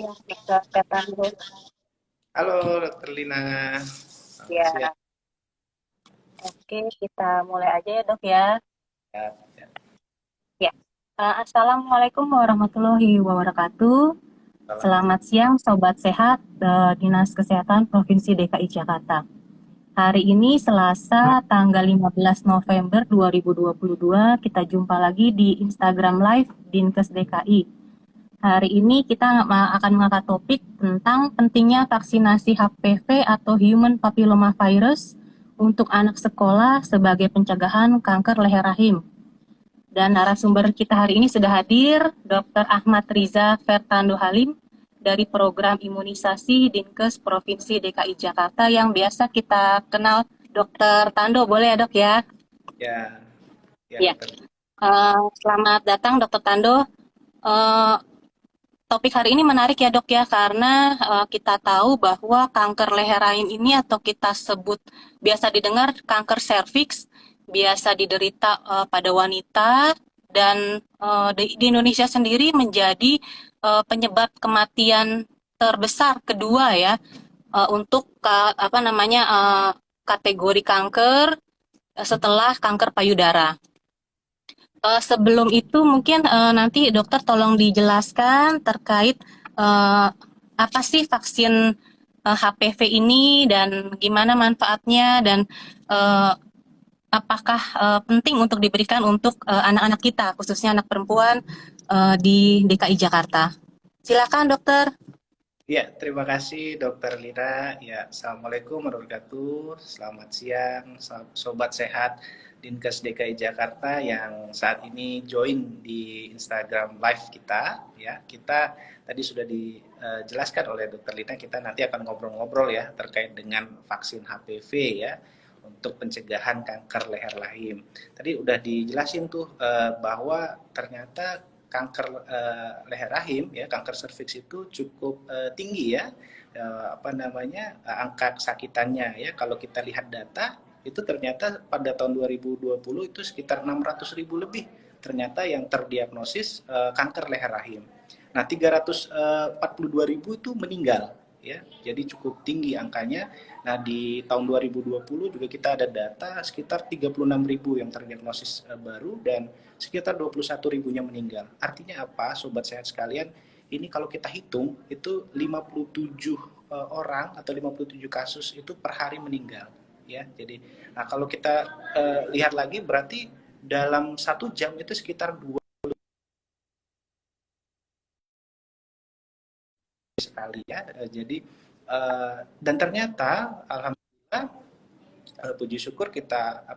siang, Dokter Fernando. Halo, Dokter Lina. Selamat Ya, siang. oke, kita mulai aja ya, Dok ya. Ya, ya. Ya, Assalamualaikum warahmatullahi wabarakatuh. Salam. Selamat siang, Sobat Sehat Dinas Kesehatan Provinsi DKI Jakarta. Hari ini Selasa, tanggal 15 November 2022, kita jumpa lagi di Instagram Live Dinkes DKI. Hari ini kita akan mengangkat topik tentang pentingnya vaksinasi HPV atau Human Papilloma Virus untuk anak sekolah sebagai pencegahan kanker leher rahim. Dan narasumber kita hari ini sudah hadir, Dr. Ahmad Riza Fertando Halim dari Program Imunisasi Dinkes Provinsi DKI Jakarta yang biasa kita kenal Dr. Tando, boleh ya dok ya? Ya, ya, Ya, Dokter. selamat datang Dr. Tando. Eh, Topik hari ini menarik ya dok ya, karena kita tahu bahwa kanker leher rahim ini atau kita sebut biasa didengar kanker serviks biasa diderita pada wanita dan di Indonesia sendiri menjadi penyebab kematian terbesar kedua ya untuk kategori kanker setelah kanker payudara. Sebelum itu mungkin nanti dokter tolong dijelaskan terkait apa sih vaksin HPV ini dan gimana manfaatnya dan uh, apakah penting untuk diberikan untuk anak-anak kita khususnya anak perempuan di DKI Jakarta. Silakan dokter. Ya, terima kasih Dokter Lina. Ya, Assalamualaikum warahmatullahi wabarakatuh. Selamat siang, Sobat Sehat Dinkes DKI Jakarta yang saat ini join di Instagram Live kita. Ya, kita tadi sudah dijelaskan oleh Dokter Lina, kita nanti akan ngobrol-ngobrol ya terkait dengan vaksin HPV ya untuk pencegahan kanker leher rahim. Tadi udah dijelasin tuh bahwa ternyata kanker leher rahim ya, kanker serviks itu cukup tinggi ya, angka kesakitannya ya. Kalau kita lihat data itu ternyata pada tahun 2020 itu sekitar 600.000 lebih ternyata yang terdiagnosis kanker leher rahim. Nah, 342.000 itu meninggal ya. Jadi cukup tinggi angkanya. Nah, di tahun 2020 juga kita ada data sekitar 36.000 yang terdiagnosis baru dan sekitar 21.000-nya meninggal. Artinya apa, Sobat Sehat sekalian? Ini kalau kita hitung, itu 57 orang atau 57 kasus itu per hari meninggal. Ya, jadi, nah kalau kita lihat lagi, berarti dalam 1 jam itu sekitar 2 sekali ya. Jadi, dan ternyata, alhamdulillah, puji syukur kita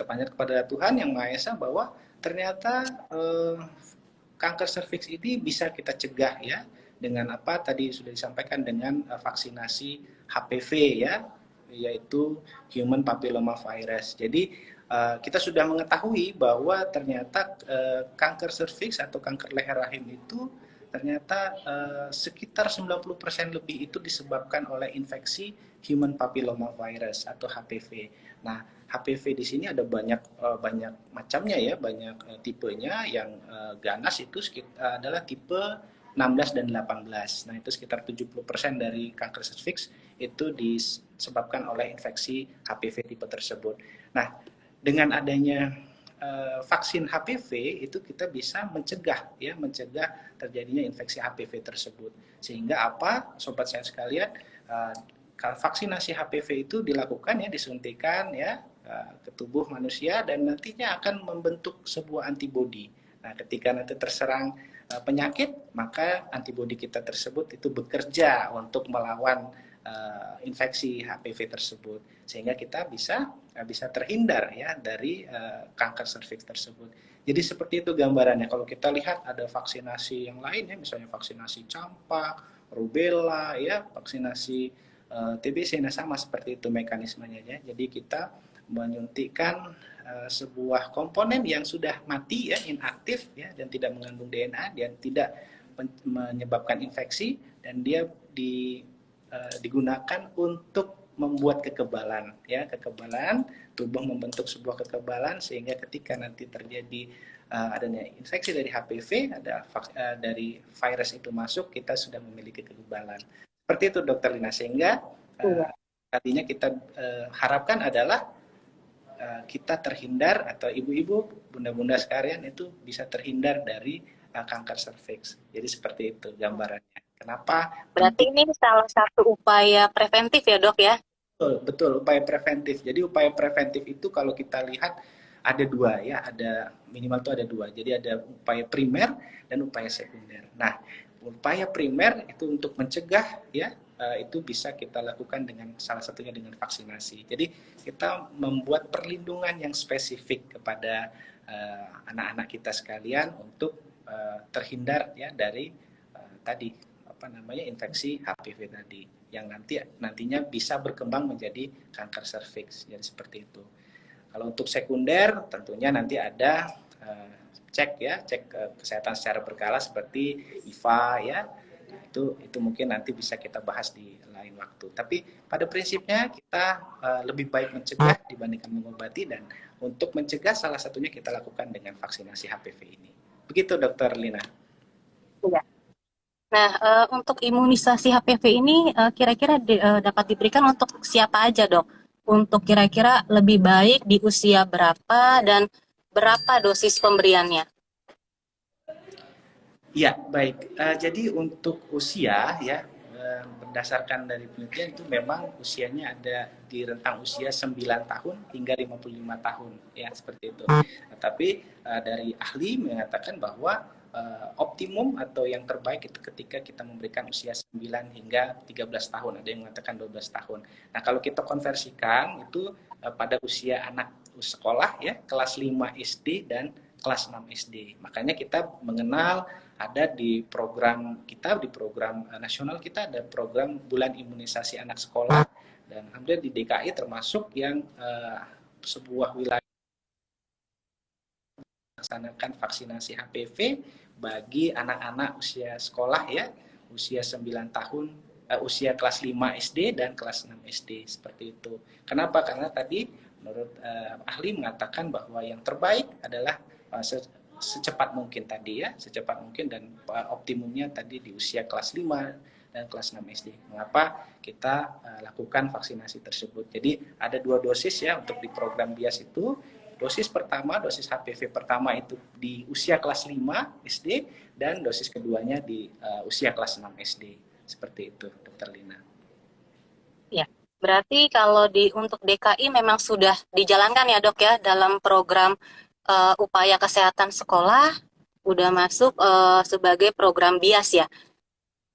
panjat kepada Tuhan yang Maha Esa bahwa ternyata kanker serviks ini bisa kita cegah ya dengan apa tadi sudah disampaikan dengan vaksinasi HPV ya, yaitu Human Papilloma Virus. Jadi kita sudah mengetahui bahwa ternyata kanker serviks atau kanker leher rahim itu ternyata sekitar 90% lebih itu disebabkan oleh infeksi Human Papilloma Virus atau HPV. Nah, HPV di sini ada banyak macamnya ya, banyak tipenya. Yang ganas itu adalah tipe 16 dan 18. Nah, itu sekitar 70% dari kanker serviks itu disebabkan oleh infeksi HPV tipe tersebut. Nah, dengan adanya vaksin HPV itu kita bisa mencegah terjadinya infeksi HPV tersebut. Sehingga apa, sobat saya sekalian, vaksinasi HPV itu dilakukan ya, disuntikan ya ke tubuh manusia dan nantinya akan membentuk sebuah antibodi. Nah, ketika nanti terserang penyakit, maka antibodi kita tersebut itu bekerja untuk melawan infeksi HPV tersebut, sehingga kita bisa terhindar ya dari kanker serviks tersebut. Jadi seperti itu gambarannya. Kalau kita lihat ada vaksinasi yang lain ya, misalnya vaksinasi campak, rubella ya, vaksinasi TBC, nah sama seperti itu mekanismenya ya. Jadi kita menyuntikkan sebuah komponen yang sudah mati ya, inaktif ya, dan tidak mengandung DNA dan tidak menyebabkan infeksi, dan dia digunakan untuk membuat kekebalan, ya, kekebalan. Tubuh membentuk sebuah kekebalan sehingga ketika nanti terjadi adanya infeksi dari HPV, dari virus itu masuk, kita sudah memiliki kekebalan. Seperti itu, Dokter Lina. Sehingga Iya. artinya kita harapkan adalah kita terhindar, atau ibu-ibu, bunda-bunda sekalian itu bisa terhindar dari kanker serviks. Jadi seperti itu gambarannya. Kenapa? Berarti Tentu ini salah satu upaya preventif ya dok ya? betul, betul, upaya preventif. Jadi upaya preventif itu kalau kita lihat ada dua, ya, ada minimal itu ada dua. Jadi ada upaya primer dan upaya sekunder. Nah, upaya primer itu untuk mencegah, ya, itu bisa kita lakukan dengan salah satunya dengan vaksinasi. Jadi kita membuat perlindungan yang spesifik kepada anak-anak kita sekalian untuk terhindar, ya, dari tadi apa namanya infeksi HPV tadi yang nantinya bisa berkembang menjadi kanker serviks. Jadi seperti itu. Kalau untuk sekunder tentunya nanti ada cek, ya, cek kesehatan secara berkala seperti IVA, ya. Nah, itu mungkin nanti bisa kita bahas di lain waktu. Tapi pada prinsipnya kita lebih baik mencegah dibandingkan mengobati, dan untuk mencegah salah satunya kita lakukan dengan vaksinasi HPV ini. Begitu, Dokter Lina. Iya. Nah, untuk imunisasi HPV ini kira-kira dapat diberikan untuk siapa aja dok? Untuk kira-kira lebih baik di usia berapa dan berapa dosis pemberiannya? Ya, baik. Jadi untuk usia, ya, berdasarkan dari penelitian itu memang usianya ada di rentang usia 9 tahun hingga 55 tahun, ya, seperti itu. Nah, tapi dari ahli mengatakan bahwa optimum atau yang terbaik itu ketika kita memberikan usia 9 hingga 13 tahun, ada yang mengatakan 12 tahun. Nah, kalau kita konversikan itu pada usia anak sekolah, ya, kelas 5 SD dan kelas 6 SD. Makanya kita mengenal ada di program kita, di program nasional kita ada program bulan imunisasi anak sekolah, dan alhamdulillah di DKI termasuk yang sebuah wilayah melaksanakan vaksinasi HPV bagi anak-anak usia sekolah, ya, usia 9 tahun, usia kelas 5 SD dan kelas 6 SD, seperti itu. Kenapa? Karena tadi menurut ahli mengatakan bahwa yang terbaik adalah secepat mungkin tadi, ya, secepat mungkin, dan optimumnya tadi di usia kelas 5 dan kelas 6 SD. Mengapa kita lakukan vaksinasi tersebut? Jadi ada 2 dosis, ya, untuk di program BIAS itu. Dosis pertama, dosis HPV pertama itu di usia kelas 5 SD, dan dosis keduanya di usia kelas 6 SD. Seperti itu, Dokter Lina. Ya, berarti kalau untuk DKI memang sudah dijalankan ya dok ya dalam program upaya kesehatan sekolah, udah masuk sebagai program BIAS ya.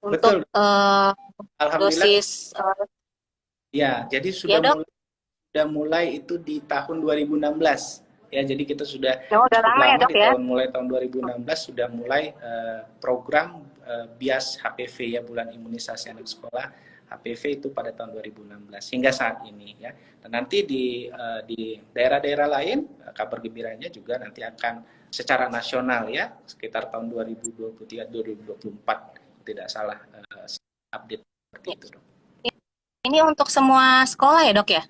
Untuk Betul, alhamdulillah. dosis Ya, jadi ya dok, sudah mulai itu di tahun 2016. Ya, jadi kita sudah ya udah cukup lama ya lama dok ya. mulai tahun 2016 sudah mulai program BIAS HPV, ya, bulan imunisasi anak sekolah HPV itu pada tahun 2016 hingga saat ini, ya. Dan nanti di daerah-daerah lain kabar gembiranya juga nanti akan secara nasional, ya, sekitar tahun 2023 2024 tidak salah update seperti itu, Dok. Ini untuk semua sekolah ya dok ya?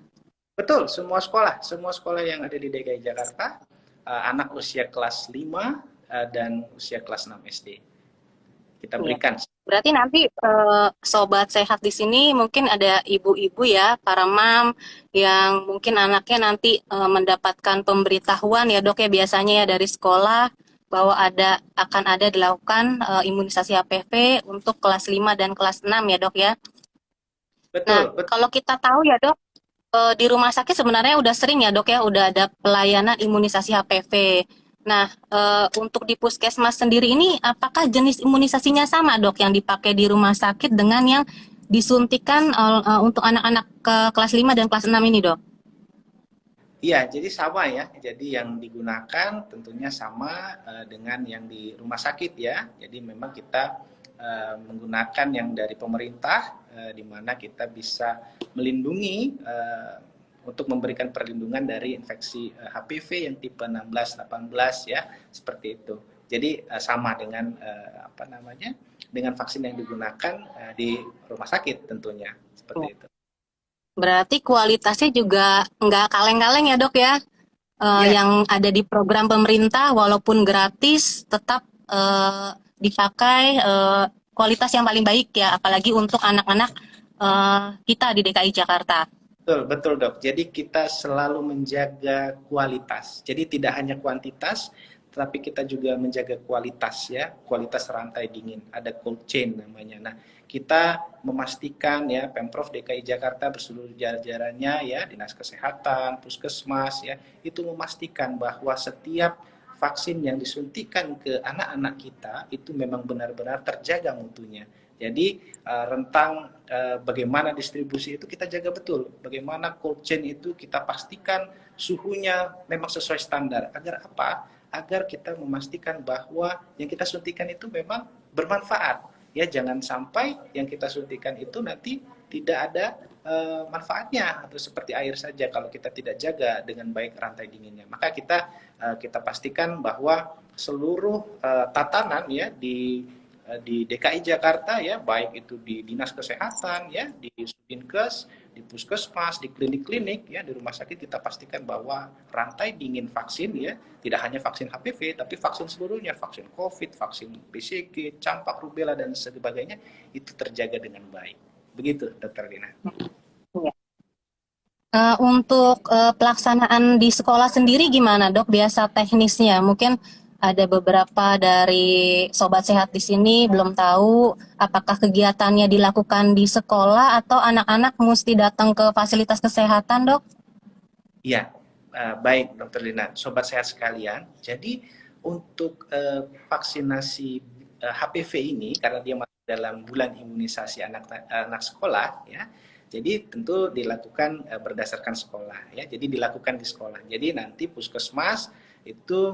Betul, semua sekolah yang ada di DKI Jakarta, anak usia kelas 5 dan usia kelas 6 SD. Kita Iya. berikan. Berarti nanti sobat sehat di sini mungkin ada ibu-ibu ya, para mam yang mungkin anaknya nanti mendapatkan pemberitahuan ya dok ya biasanya ya dari sekolah bahwa akan ada dilakukan imunisasi HPV untuk kelas 5 dan kelas 6 ya dok ya. Nah, Betul, betul. kalau kita tahu ya dok, di rumah sakit sebenarnya udah sering ya dok ya, udah ada pelayanan imunisasi HPV. Nah, untuk di puskesmas sendiri ini, apakah jenis imunisasinya sama dok yang dipakai di rumah sakit dengan yang disuntikan untuk anak-anak ke kelas 5 dan kelas 6 ini dok? Iya, jadi sama, ya. Jadi yang digunakan tentunya sama dengan yang di rumah sakit, ya. Jadi memang kita menggunakan yang dari pemerintah, di mana kita bisa melindungi untuk memberikan perlindungan dari infeksi HPV yang tipe 16, 18, ya, seperti itu. Jadi sama dengan apa namanya, dengan vaksin yang digunakan di rumah sakit tentunya, seperti itu. Berarti kualitasnya juga nggak kaleng-kaleng ya dok ya? Iya, Yang ada di program pemerintah walaupun gratis tetap dipakai kualitas yang paling baik ya, apalagi untuk anak-anak kita di DKI Jakarta. betul, betul dok. Jadi kita selalu menjaga kualitas. Jadi tidak hanya kuantitas, tetapi kita juga menjaga kualitas ya, kualitas rantai dingin. Ada cold chain namanya. Nah, kita memastikan ya Pemprov DKI Jakarta berseluruh jajarannya ya, Dinas Kesehatan, Puskesmas ya, itu memastikan bahwa setiap vaksin yang disuntikan ke anak-anak kita itu memang benar-benar terjaga mutunya. Jadi rentang bagaimana distribusi itu kita jaga betul. Bagaimana cold chain itu kita pastikan suhunya memang sesuai standar. Agar apa? Agar kita memastikan bahwa yang kita suntikan itu memang bermanfaat. Ya, jangan sampai yang kita suntikan itu nanti tidak ada manfaatnya atau seperti air saja kalau kita tidak jaga dengan baik rantai dinginnya. Maka kita pastikan bahwa seluruh tatanan ya di DKI Jakarta ya, baik itu di Dinas Kesehatan ya, di Sudinkes, di Puskesmas, di klinik-klinik ya, di rumah sakit kita pastikan bahwa rantai dingin vaksin ya, tidak hanya vaksin HPV tapi vaksin seluruhnya, vaksin COVID, vaksin BCG, campak, rubella dan sebagainya itu terjaga dengan baik. Begitu, Dokter Dina. Untuk pelaksanaan di sekolah sendiri gimana dok? Biasa teknisnya mungkin ada beberapa dari sobat sehat di sini belum tahu apakah kegiatannya dilakukan di sekolah atau anak-anak mesti datang ke fasilitas kesehatan dok? Ya, baik Dokter Lina, sobat sehat sekalian. Jadi untuk vaksinasi HPV ini karena dia masih dalam bulan imunisasi anak anak sekolah ya. Jadi tentu dilakukan berdasarkan sekolah ya. Jadi dilakukan di sekolah. Jadi nanti Puskesmas itu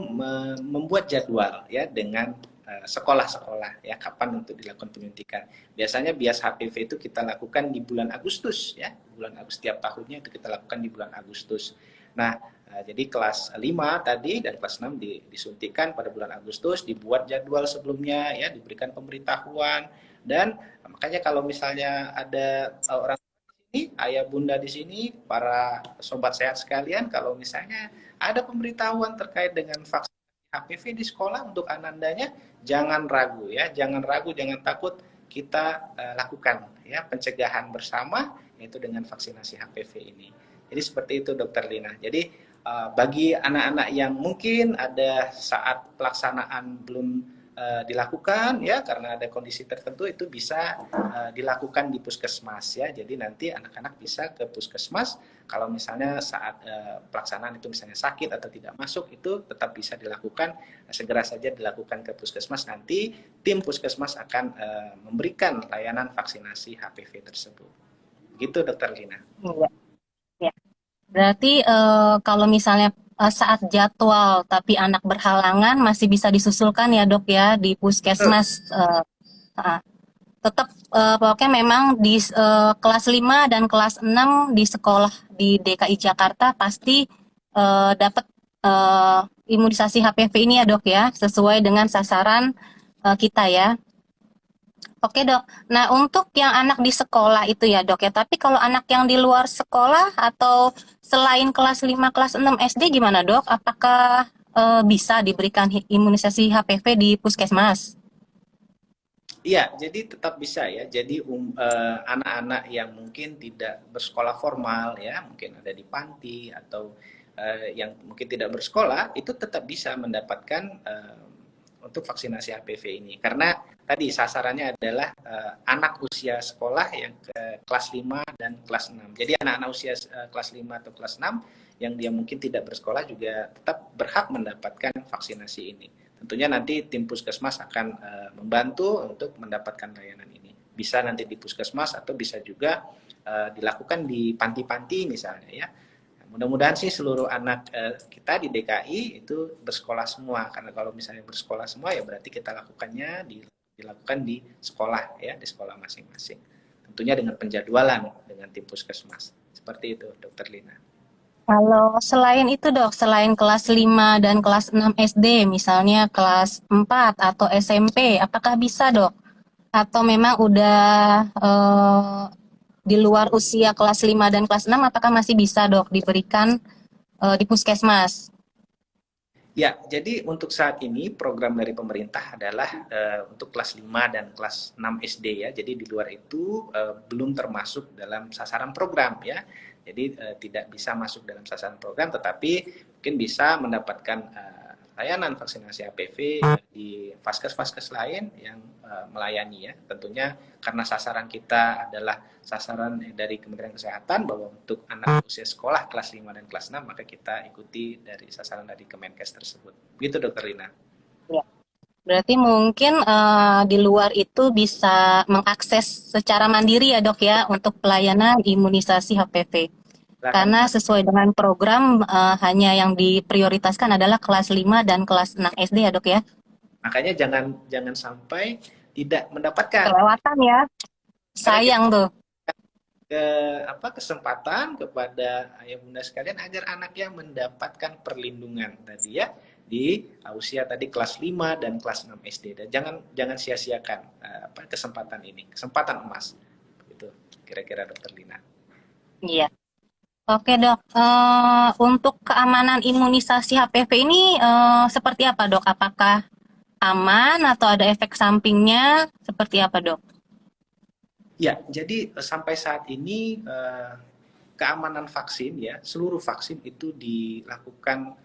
membuat jadwal ya dengan sekolah-sekolah ya kapan untuk dilakukan penyuntikan. Biasanya bias HPV itu kita lakukan di bulan Agustus ya. Bulan Agustus setiap tahunnya itu kita lakukan di bulan Agustus. Nah, jadi kelas 5 tadi dan kelas 6 disuntikan pada bulan Agustus, dibuat jadwal sebelumnya ya, diberikan pemberitahuan dan makanya kalau misalnya ada orang ini, ayah bunda di sini, para sobat sehat sekalian, kalau misalnya ada pemberitahuan terkait dengan vaksin HPV di sekolah untuk anandanya, jangan ragu ya, jangan ragu, jangan takut, kita lakukan ya pencegahan bersama yaitu dengan vaksinasi HPV ini. Jadi seperti itu Dokter Lina. Jadi bagi anak-anak yang mungkin ada saat pelaksanaan belum dilakukan ya karena ada kondisi tertentu itu bisa dilakukan di puskesmas ya. Jadi nanti anak-anak bisa ke puskesmas kalau misalnya saat pelaksanaan itu misalnya sakit atau tidak masuk itu tetap bisa dilakukan segera saja dilakukan ke puskesmas nanti tim puskesmas akan memberikan layanan vaksinasi HPV tersebut. Gitu Dokter Lina. Iya. Ya. Berarti kalau misalnya saat jadwal tapi anak berhalangan masih bisa disusulkan ya dok ya di puskesmas. Uh, Tetap pokoknya memang di kelas 5 dan kelas 6 di sekolah di DKI Jakarta pasti dapat imunisasi HPV ini ya dok ya, sesuai dengan sasaran kita ya. Oke dok, nah untuk yang anak di sekolah itu ya dok ya, tapi kalau anak yang di luar sekolah atau selain kelas 5, kelas 6 SD gimana dok? Apakah bisa diberikan imunisasi HPV di puskesmas? Iya, jadi tetap bisa ya. Jadi anak-anak yang mungkin tidak bersekolah formal ya, mungkin ada di panti atau yang mungkin tidak bersekolah itu tetap bisa mendapatkan untuk vaksinasi HPV ini. Karena tadi sasarannya adalah anak usia sekolah yang ke kelas 5 dan kelas 6. Jadi anak-anak usia kelas 5 atau kelas 6 yang dia mungkin tidak bersekolah juga tetap berhak mendapatkan vaksinasi ini. Tentunya nanti tim puskesmas akan membantu untuk mendapatkan layanan ini. Bisa nanti di puskesmas atau bisa juga dilakukan di panti-panti misalnya ya. Mudah-mudahan sih seluruh anak kita di DKI itu bersekolah semua. Karena kalau misalnya bersekolah semua ya berarti kita lakukannya dilakukan di sekolah ya, di sekolah masing-masing. Tentunya dengan penjadwalan dengan tim puskesmas. Seperti itu, Dokter Lina. Kalau selain itu dok, selain kelas 5 dan kelas 6 SD, misalnya kelas 4 atau SMP, apakah bisa dok? Atau memang udah di luar usia kelas 5 dan kelas 6, apakah masih bisa dok diberikan di puskesmas? Ya, jadi untuk saat ini program dari pemerintah adalah untuk kelas 5 dan kelas 6 SD ya. Jadi di luar itu belum termasuk dalam sasaran program ya. Jadi tidak bisa masuk dalam sasaran program, tetapi mungkin bisa mendapatkan layanan vaksinasi HPV di vaskes-vaskes lain yang melayani ya. Tentunya karena sasaran kita adalah sasaran dari Kementerian Kesehatan bahwa untuk anak usia sekolah kelas 5 dan kelas 6 maka kita ikuti dari sasaran dari Kemenkes tersebut. Begitu Dokter Lina. Ya. Berarti mungkin di luar itu bisa mengakses secara mandiri ya dok ya untuk pelayanan imunisasi HPV. Silakan. Karena sesuai dengan program hanya yang diprioritaskan adalah kelas 5 dan kelas 6 SD ya dok ya. Makanya jangan sampai tidak mendapatkan. Kelewatan ya. Karena kita Sayang tuh. kesempatan kepada ayah bunda sekalian agar anaknya mendapatkan perlindungan tadi ya di usia tadi kelas 5 dan kelas 6 SD, dan jangan sia-siakan kesempatan ini, kesempatan emas. Itu kira-kira Dokter Lina. Iya. Oke dok, untuk keamanan imunisasi HPV ini seperti apa dok? Apakah aman atau ada efek sampingnya? Seperti apa dok? Ya, jadi sampai saat ini keamanan vaksin ya, seluruh vaksin itu dilakukan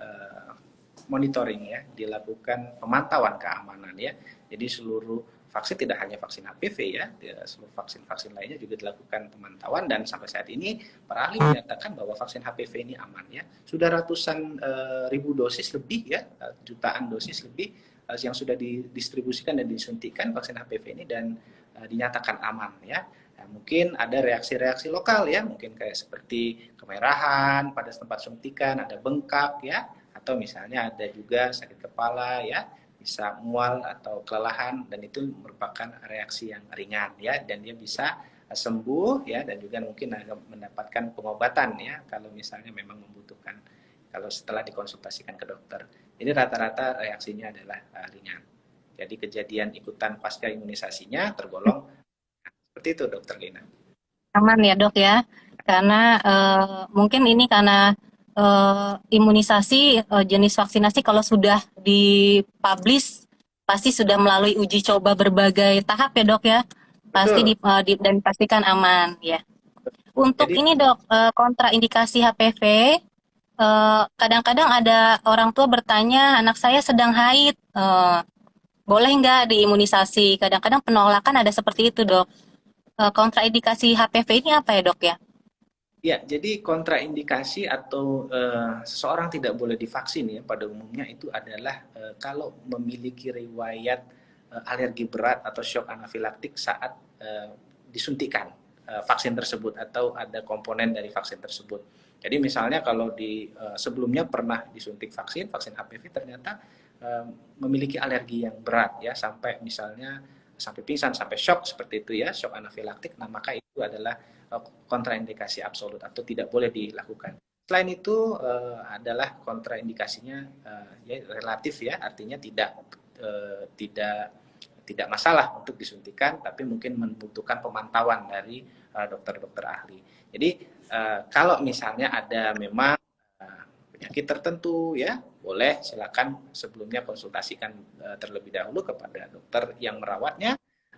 monitoring ya, dilakukan pemantauan keamanan ya. Jadi seluruh vaksin, tidak hanya vaksin HPV ya, seluruh vaksin-vaksin lainnya juga dilakukan pemantauan, dan sampai saat ini para ahli menyatakan bahwa vaksin HPV ini aman ya. Sudah ratusan ribu dosis lebih ya, jutaan dosis lebih yang sudah didistribusikan dan disuntikan vaksin HPV ini, dan dinyatakan aman ya. Nah, mungkin ada reaksi-reaksi lokal ya, mungkin kayak seperti kemerahan pada tempat suntikan, ada bengkak ya, atau misalnya ada juga sakit kepala ya, bisa mual atau kelelahan, dan itu merupakan reaksi yang ringan ya, dan dia bisa sembuh ya, dan juga mungkin mendapatkan pengobatan ya kalau misalnya memang membutuhkan, kalau setelah dikonsultasikan ke dokter. Jadi rata-rata reaksinya adalah ringan. Jadi kejadian ikutan pasca imunisasinya tergolong seperti itu Dokter Lina. Aman ya dok ya, karena mungkin ini karena imunisasi jenis vaksinasi kalau sudah dipublish pasti sudah melalui uji coba berbagai tahap ya dok ya, pasti Betul. dan dipastikan aman ya. Untuk Jadi ini dok, kontraindikasi HPV, kadang-kadang ada orang tua bertanya, anak saya sedang haid, boleh nggak diimunisasi? Kadang-kadang penolakan ada seperti itu dok. Kontraindikasi HPV ini apa ya dok ya? ya, jadi kontraindikasi atau seseorang tidak boleh divaksin ya pada umumnya itu adalah kalau memiliki riwayat alergi berat atau shock anafilaktik saat disuntikan vaksin tersebut atau ada komponen dari vaksin tersebut. Jadi misalnya kalau di sebelumnya pernah disuntik vaksin HPV, ternyata memiliki alergi yang berat ya, sampai misalnya sampai pingsan, sampai shock seperti itu ya, shock anafilaktik, nah maka itu adalah kontraindikasi absolut atau tidak boleh dilakukan. Selain itu adalah kontraindikasinya ya relatif ya, artinya tidak masalah untuk disuntikan, tapi mungkin membutuhkan pemantauan dari dokter-dokter ahli. Jadi kalau misalnya ada memang penyakit tertentu ya, boleh silakan sebelumnya konsultasikan terlebih dahulu kepada dokter yang merawatnya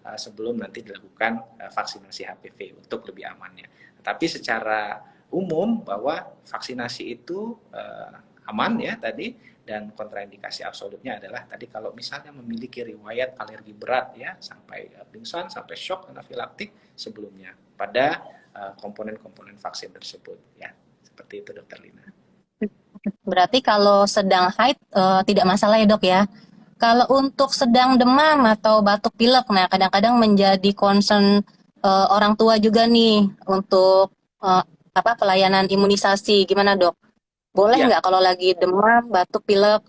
sebelum nanti dilakukan vaksinasi HPV untuk lebih amannya. Tapi secara umum bahwa vaksinasi itu aman ya tadi, dan kontraindikasi absolutnya adalah tadi kalau misalnya memiliki riwayat alergi berat ya, sampai pingsan, sampai shock anafilaktik sebelumnya pada komponen-komponen vaksin tersebut ya. Seperti itu Dokter Lina. Berarti kalau sedang haid tidak masalah ya dok ya. Kalau untuk sedang demam atau batuk pilek, nah kadang-kadang menjadi concern orang tua juga nih untuk pelayanan imunisasi. Gimana dok? Boleh Ya, nggak kalau lagi demam, batuk pilek?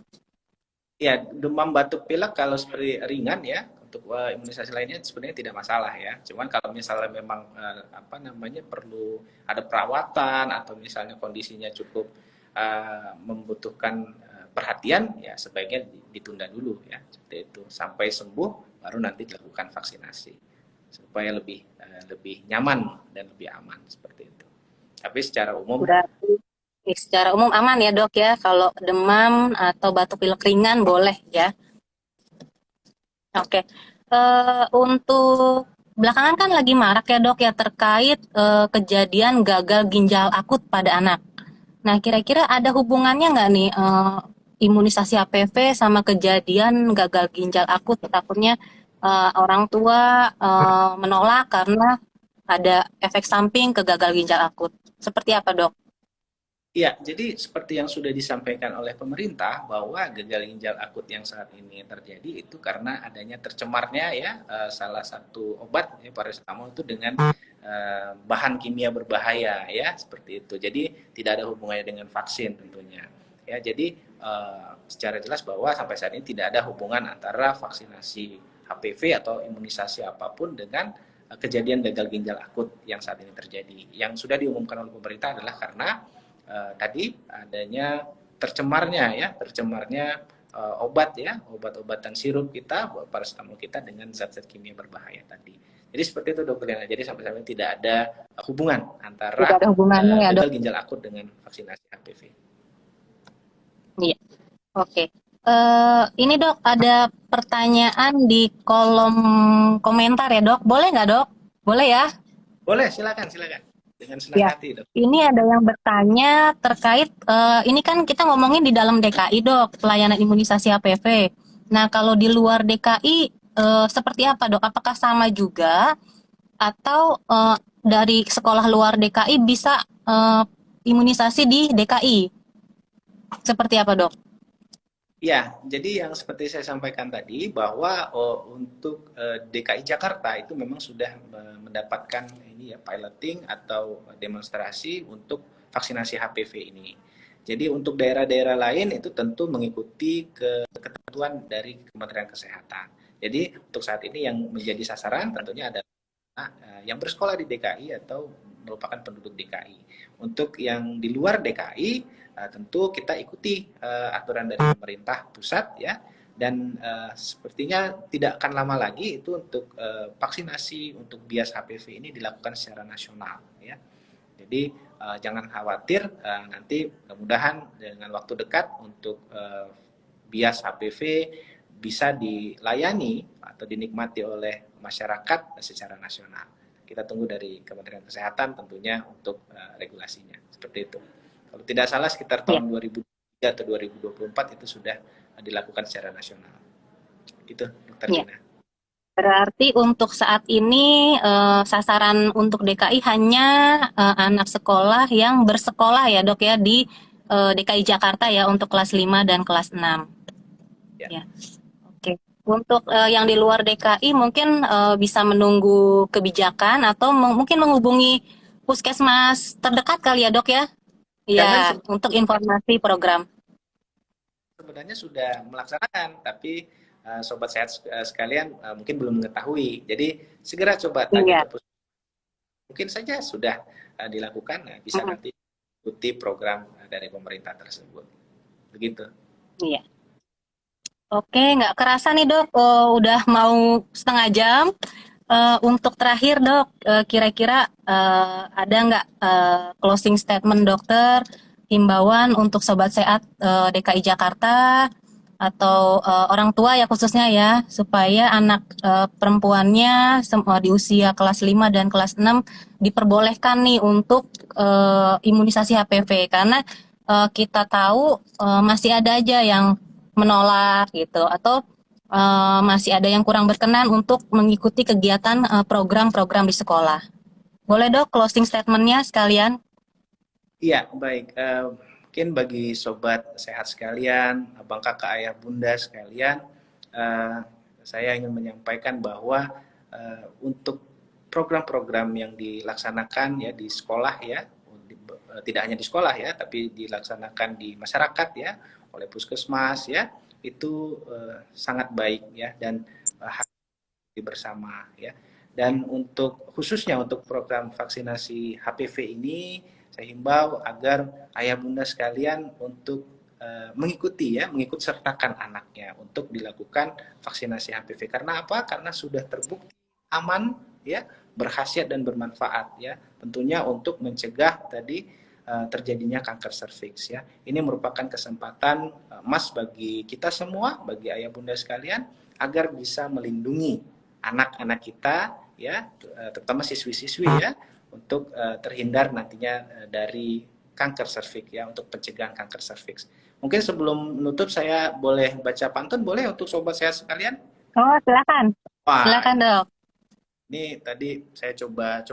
ya, demam batuk pilek kalau seperti ringan ya, untuk imunisasi lainnya sebenarnya tidak masalah ya. Cuman kalau misalnya memang perlu ada perawatan atau misalnya kondisinya cukup membutuhkan perhatian ya, sebaiknya ditunda dulu ya, seperti itu sampai sembuh baru nanti dilakukan vaksinasi. supaya lebih nyaman dan lebih aman seperti itu. Tapi secara umum Berarti secara umum aman ya dok ya, kalau demam atau batuk pilek ringan boleh ya. Oke. Untuk belakangan kan lagi marak ya dok ya terkait kejadian gagal ginjal akut pada anak. Nah kira-kira ada hubungannya nggak nih imunisasi HPV sama kejadian gagal ginjal akut? Takutnya orang tua menolak karena ada efek samping ke gagal ginjal akut. Seperti apa dok? ya, jadi seperti yang sudah disampaikan oleh pemerintah bahwa gagal ginjal akut yang saat ini terjadi itu karena adanya tercemarnya ya salah satu obat ya paracetamol itu dengan bahan kimia berbahaya ya seperti itu. Jadi tidak ada hubungannya dengan vaksin tentunya. Ya, jadi secara jelas bahwa sampai saat ini tidak ada hubungan antara vaksinasi HPV atau imunisasi apapun dengan kejadian gagal ginjal akut yang saat ini terjadi. Yang sudah diumumkan oleh pemerintah adalah karena tadi adanya tercemarnya obat ya, obat-obatan sirup kita, paracetamol kita dengan zat-zat kimia berbahaya tadi. Jadi seperti itu dokter Liana. Jadi sampai saat ini tidak ada hubungan Tidak antara ada hubungannya ya dok? gagal ginjal akut dengan vaksinasi HPV. Iya. Oke. Ini dok ada pertanyaan di kolom komentar ya dok. Boleh nggak dok? Boleh ya? Boleh, silakan, silakan. Dengan senang Ya. hati, dok. Ini ada yang bertanya terkait, ini kan kita ngomongin di dalam DKI dok, pelayanan imunisasi HPV. Nah kalau di luar DKI seperti apa dok? Apakah sama juga atau dari sekolah luar DKI bisa imunisasi di DKI? Seperti apa dok? Ya, jadi yang seperti saya sampaikan tadi bahwa untuk DKI Jakarta itu memang sudah mendapatkan ini ya piloting atau demonstrasi untuk vaksinasi HPV ini. Jadi untuk daerah-daerah lain itu tentu mengikuti ketentuan dari Kementerian Kesehatan. Jadi untuk saat ini yang menjadi sasaran tentunya adalah yang bersekolah di DKI atau merupakan penduduk DKI. Untuk yang di luar DKI, tentu kita ikuti aturan dari pemerintah pusat ya, dan sepertinya tidak akan lama lagi itu untuk vaksinasi untuk bias HPV ini dilakukan secara nasional ya. Jadi jangan khawatir, nanti mudah-mudahan dengan waktu dekat untuk bias HPV bisa dilayani atau dinikmati oleh masyarakat secara nasional. Kita tunggu dari Kementerian Kesehatan tentunya untuk regulasinya. Seperti itu. Kalau tidak salah sekitar Ya. tahun 2003 atau 2024 itu sudah dilakukan secara nasional. Itu, Dokter Ya. Dina. Berarti untuk saat ini sasaran untuk DKI hanya anak sekolah yang bersekolah ya dok ya di DKI Jakarta ya untuk kelas 5 dan kelas 6. Ya. Ya. Oke. Untuk yang di luar DKI mungkin bisa menunggu kebijakan atau mungkin menghubungi puskesmas terdekat kali ya dok ya? Jangan Ya, untuk informasi program. sebenarnya sudah melaksanakan, tapi sobat sehat sekalian mungkin belum mengetahui. Jadi segera coba tanya Iya. ke puskesmas. Mungkin saja sudah dilakukan, bisa nanti ikuti program dari pemerintah tersebut. Begitu. Iya. Oke, nggak kerasa nih dok, udah mau setengah jam. Untuk terakhir dok, kira-kira ada nggak closing statement dokter, himbauan untuk sobat sehat DKI Jakarta atau orang tua ya khususnya ya, supaya anak perempuannya di usia kelas 5 dan kelas 6 diperbolehkan nih untuk imunisasi HPV karena kita tahu masih ada aja yang menolak gitu atau masih ada yang kurang berkenan untuk mengikuti kegiatan program-program di sekolah. Boleh dok closing statement-nya sekalian? Iya, baik. Mungkin bagi sobat sehat sekalian, abang kakak ayah bunda sekalian, saya ingin menyampaikan bahwa untuk program-program yang dilaksanakan ya di sekolah ya, tidak hanya di sekolah ya, tapi dilaksanakan di masyarakat ya, oleh puskesmas ya, itu sangat baik ya, dan harus bersama ya. Dan untuk khususnya untuk program vaksinasi HPV ini, saya himbau agar ayah bunda sekalian untuk mengikuti ya, mengikut sertakan anaknya untuk dilakukan vaksinasi HPV. Karena apa? Karena sudah terbukti aman ya, berkhasiat dan bermanfaat ya, tentunya untuk mencegah tadi terjadinya kanker serviks ya. Ini merupakan kesempatan emas bagi kita semua, bagi ayah bunda sekalian, agar bisa melindungi anak-anak kita ya, terutama siswi-siswi ya, untuk terhindar nantinya dari kanker serviks ya, untuk pencegahan kanker serviks. Mungkin sebelum menutup saya boleh baca pantun, boleh untuk sobat sehat sekalian? Oh, silakan. Wah, Silakan, Dok. ini tadi saya coba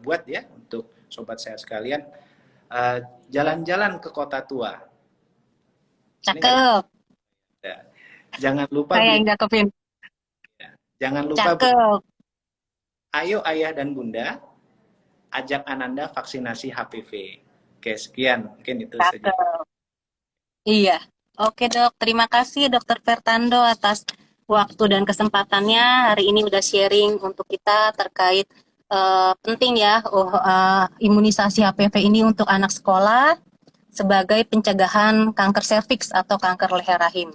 buat ya untuk sobat sehat sekalian. Jalan-jalan ke kota tua. Ini Cakep. ya. Jangan lupa Saya beli. yang cakepin. Jangan lupa beli. Cakep. Ayo ayah dan bunda, ajak Ananda vaksinasi HPV. Oke, sekian. Mungkin itu saja. Cakep. Iya. Oke, Dok. Terima kasih Dokter Fernando atas waktu dan kesempatannya. Hari ini udah sharing untuk kita terkait penting ya imunisasi HPV ini untuk anak sekolah sebagai pencegahan kanker serviks atau kanker leher rahim.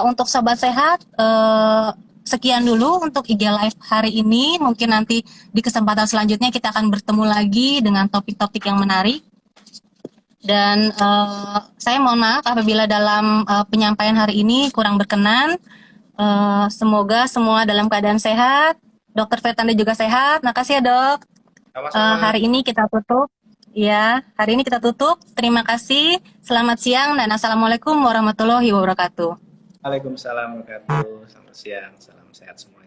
Untuk sobat sehat, sekian dulu untuk IG Live hari ini. Mungkin nanti di kesempatan selanjutnya kita akan bertemu lagi dengan topik-topik yang menarik. Dan saya mohon maaf apabila dalam penyampaian hari ini kurang berkenan. Semoga semua dalam keadaan sehat. Dokter Fernando juga sehat. Makasih ya, Dok. Sama-sama. Hari ini kita tutup. Ya, hari ini kita tutup. Terima kasih. Selamat siang dan assalamualaikum warahmatullahi wabarakatuh. Waalaikumsalam warahmatullahi wabarakatuh. Selamat siang. Salam sehat semua.